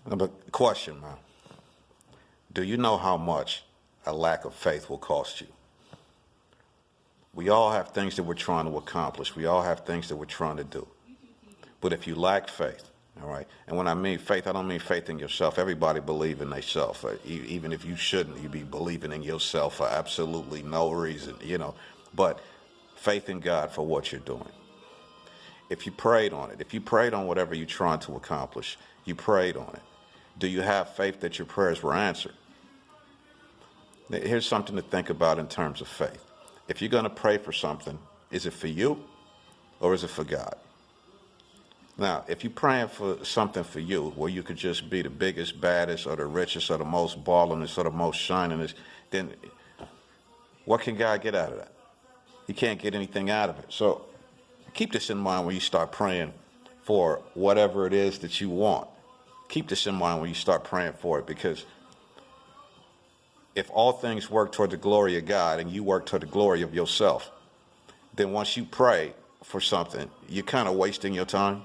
But question, man. Do you know how much a lack of faith will cost you? We all have things that we're trying to accomplish. We all have things that we're trying to do. But if you lack faith, all right, and when I mean faith, I don't mean faith in yourself. Everybody believe in themselves. Even if you shouldn't, you be believing in yourself for absolutely no reason, But faith in God for what you're doing. If you prayed on it, if you prayed on whatever you're trying to accomplish, you prayed on it. Do you have faith that your prayers were answered? Here's something to think about in terms of faith. If you're going to pray for something, is it for you or is it for God? Now, if you're praying for something for you, where you could just be the biggest, baddest, or the richest, or the most ballingest, or the most shiningest, then what can God get out of that? He can't get anything out of it. So keep this in mind when you start praying for whatever it is that you want. Keep this in mind when you start praying for it, because if all things work toward the glory of God and you work toward the glory of yourself, then once you pray for something, you're kind of wasting your time.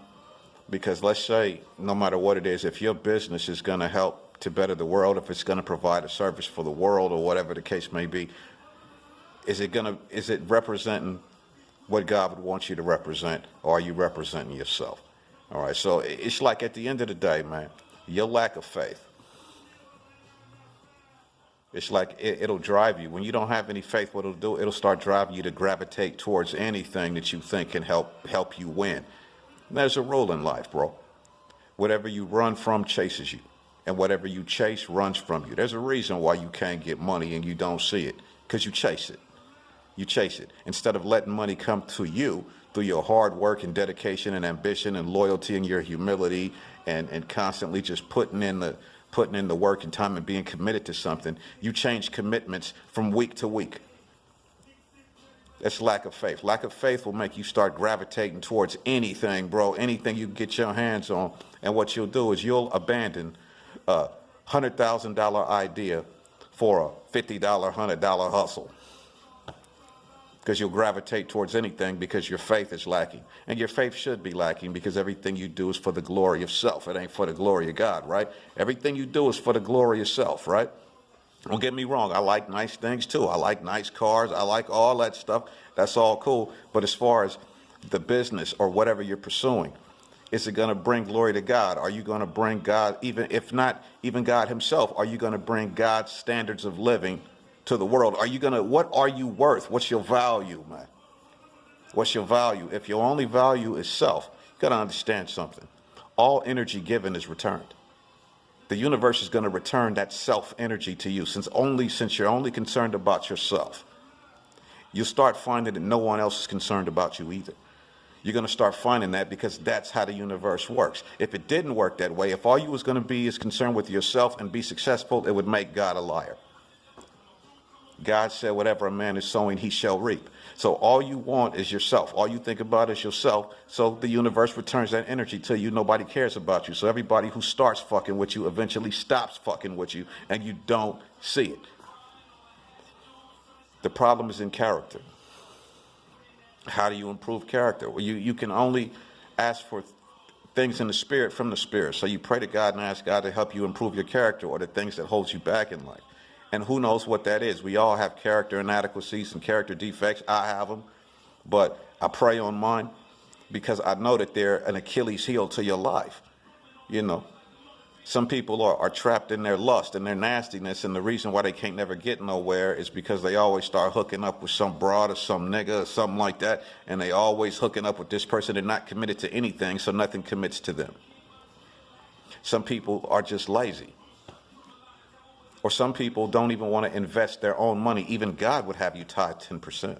Because let's say, no matter what it is, if your business is going to help to better the world, if it's going to provide a service for the world or whatever the case may be, is it representing what God would want you to represent, or are you representing yourself? All right, so it's like at the end of the day, man, your lack of faith, it's like it'll drive you. When you don't have any faith, what it'll do, it'll start driving you to gravitate towards anything that you think can help you win. And there's a rule in life, bro. Whatever you run from chases you, and whatever you chase runs from you. There's a reason why you can't get money and you don't see it, because you chase it. You chase it. Instead of letting money come to you through your hard work and dedication and ambition and loyalty and your humility and constantly just putting in the work and time and being committed to something, you change commitments from week to week. That's lack of faith. Lack of faith will make you start gravitating towards anything, bro, anything you can get your hands on. And what you'll do is you'll abandon a $100,000 idea for a $50, $100 hustle. Because you'll gravitate towards anything because your faith is lacking. And your faith should be lacking, because everything you do is for the glory of self. It ain't for the glory of God, right? Everything you do is for the glory of self, right? Don't get me wrong. I like nice things too. I like nice cars. I like all that stuff. That's all cool. But as far as the business or whatever you're pursuing, is it going to bring glory to God? Are you going to bring God, even if not even God himself, are you going to bring God's standards of living to the world? What are you worth? What's your value, man? What's your value? If your only value is self, you got to understand something. All energy given is returned. The universe is going to return that self energy to you, since you're only concerned about yourself. You'll start finding that no one else is concerned about you either. You're going to start finding that, because that's how the universe works. If it didn't work that way, if all you was going to be is concerned with yourself and be successful, it would make God a liar. God said, whatever a man is sowing, he shall reap. So all you want is yourself. All you think about is yourself. So the universe returns that energy to you. Nobody cares about you. So everybody who starts fucking with you eventually stops fucking with you, and you don't see it. The problem is in character. How do you improve character? Well, you can only ask for things in the spirit from the spirit. So you pray to God and ask God to help you improve your character, or the things that hold you back in life. And who knows what that is? We all have character inadequacies and character defects. I have them. But I pray on mine, because I know that they're an Achilles heel to your life. Some people are trapped in their lust and their nastiness, and the reason why they can't never get nowhere is because they always start hooking up with some broad or some nigga or something like that, and they always hooking up with this person. They're not committed to anything, so nothing commits to them. Some people are just lazy. Or some people don't even want to invest their own money. Even God would have you tithe 10%.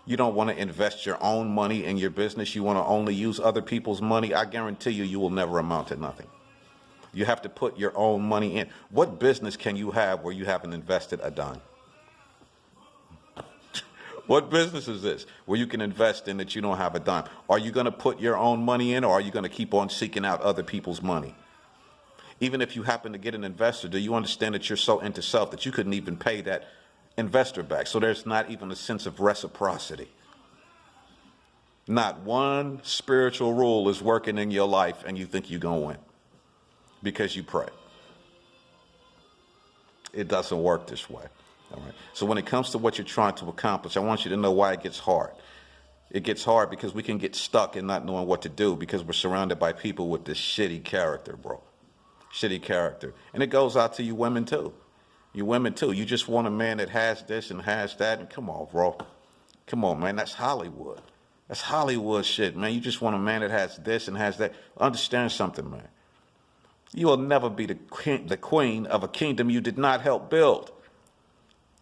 You don't want to invest your own money in your business. You want to only use other people's money. I guarantee you will never amount to nothing. You have to put your own money in. What business can you have where you haven't invested a dime? What business is this where you can invest in that you don't have a dime? Are you going to put your own money in, or are you going to keep on seeking out other people's money? Even if you happen to get an investor, do you understand that you're so into self that you couldn't even pay that investor back? So there's not even a sense of reciprocity. Not one spiritual rule is working in your life and you think you're going to win. because you pray. It doesn't work this way. All right. So when it comes to what you're trying to accomplish, I want you to know why it gets hard. It gets hard because we can get stuck in not knowing what to do because we're surrounded by people with this shitty character, bro. Shitty character. And it goes out to you women too. You women too. You just want a man that has this and has that. And come on, bro. Come on, man. That's Hollywood. That's Hollywood shit, man. You just want a man that has this and has that. Understand something, man. You will never be the queen of a kingdom you did not help build.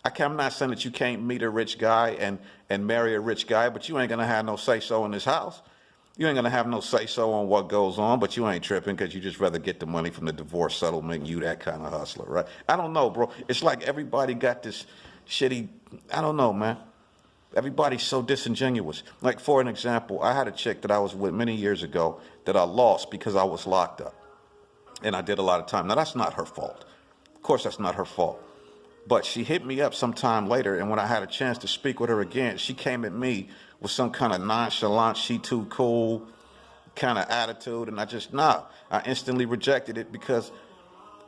I'm not saying that you can't meet a rich guy and marry a rich guy, but you ain't going to have no say-so in this house. You ain't going to have no say-so on what goes on, but you ain't tripping because you just rather get the money from the divorce settlement. You that kind of hustler, right? I don't know, bro. It's like everybody got this shitty, I don't know, man. Everybody's so disingenuous. Like, for an example, I had a chick that I was with many years ago that I lost because I was locked up. And I did a lot of time. Now, that's not her fault. Of course, that's not her fault. But she hit me up sometime later, and when I had a chance to speak with her again, she came at me with some kind of nonchalant, she too cool kind of attitude, and I instantly rejected it because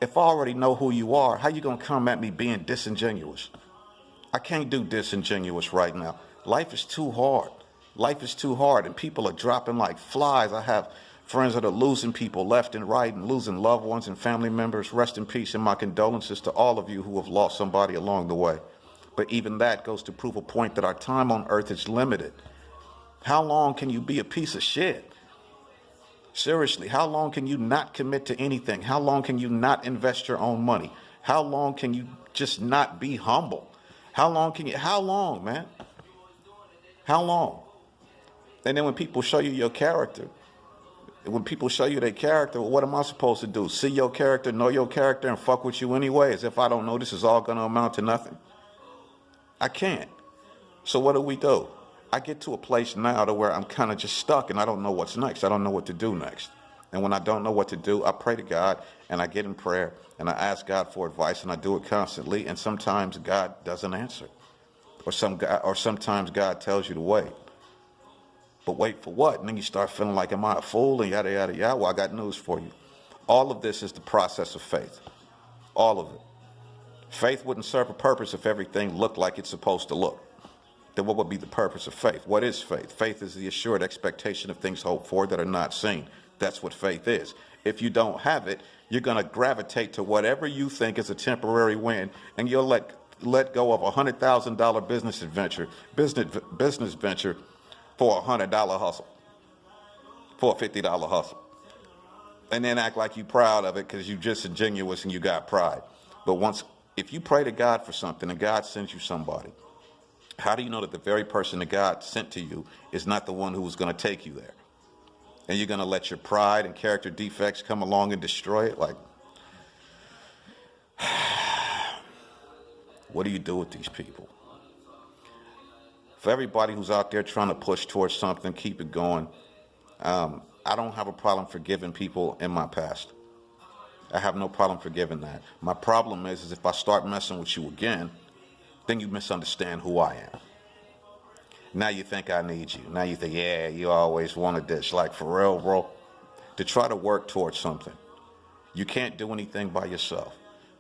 if I already know who you are, how you gonna come at me being disingenuous? I can't do disingenuous right now. Life is too hard. Life is too hard, and people are dropping like flies. I have friends that are losing people left and right and losing loved ones and family members. Rest in peace, and my condolences to all of you who have lost somebody along the way. But even that goes to prove a point that our time on earth is limited. How long can you be a piece of shit? Seriously, how long can you not commit to anything? How long can you not invest your own money? How long can you just not be humble? How long, man? How long? And then when people show you your character, when people show you their character, what am I supposed to do? See your character, know your character, and fuck with you anyway, as if I don't know this is all going to amount to nothing? I can't. So what do? I get to a place now to where I'm kind of just stuck and I don't know what's next. I don't know what to do next. And when I don't know what to do, I pray to God and I get in prayer and I ask God for advice, and I do it constantly. And sometimes God doesn't answer, or sometimes God tells you to wait. But wait for what? And then you start feeling like, am I a fool? And yada, yada, yada. Well, I got news for you. All of this is the process of faith. All of it. Faith wouldn't serve a purpose if everything looked like it's supposed to look. Then what would be the purpose of faith? What is faith? Faith is the assured expectation of things hoped for that are not seen. That's what faith is. If you don't have it, you're going to gravitate to whatever you think is a temporary win, and you'll let go of a $100,000 business venture for a $100 hustle, for a $50 hustle, and then act like you're proud of it because you're just ingenuous and you got pride. But if you pray to God for something and God sends you somebody, how do you know that the very person that God sent to you is not the one who was going to take you there? And you're going to let your pride and character defects come along and destroy it? Like, what do you do with these people? For everybody who's out there trying to push towards something, keep it going. I don't have a problem forgiving people in my past. I have no problem forgiving that. My problem is if I start messing with you again, then you misunderstand who I am. Now you think I need you. Now you think, yeah, you always wanted this. Like, for real, bro? To try to work towards something, you can't do anything by yourself,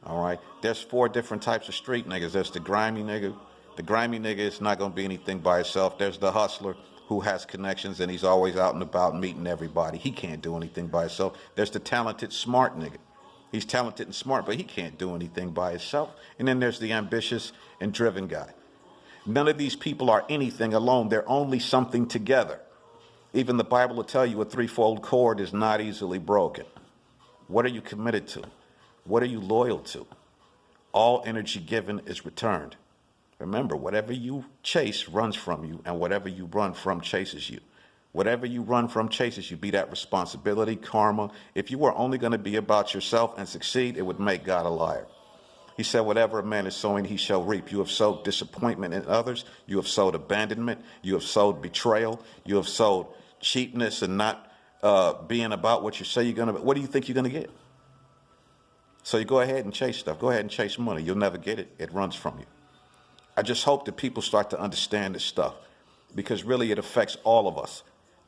all right? There's 4 different types of street niggas. There's the grimy nigga. The grimy nigga is not going to be anything by himself. There's the hustler who has connections and he's always out and about meeting everybody. He can't do anything by himself. There's the talented, smart nigga. He's talented and smart, but he can't do anything by himself. And then there's the ambitious and driven guy. None of these people are anything alone. They're only something together. Even the Bible will tell you a threefold cord is not easily broken. What are you committed to? What are you loyal to? All energy given is returned. Remember, whatever you chase runs from you, and whatever you run from chases you. Whatever you run from chases you, be that responsibility, karma. If you were only going to be about yourself and succeed, it would make God a liar. He said, whatever a man is sowing, he shall reap. You have sowed disappointment in others. You have sowed abandonment. You have sowed betrayal. You have sowed cheapness and not being about what you say you're going to. What do you think you're going to get? So you go ahead and chase stuff. Go ahead and chase money. You'll never get it. It runs from you. I just hope that people start to understand this stuff, because really it affects all of us.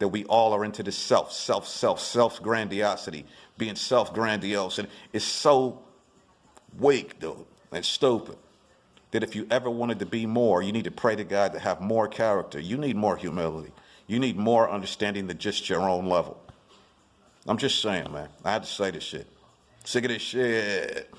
that we all are into this self grandiosity, being self-grandiose. And it's so weak, dude, and stupid that if you ever wanted to be more, you need to pray to God to have more character. You need more humility. You need more understanding than just your own level. I'm just saying, man. I had to say this shit. Sick of this shit.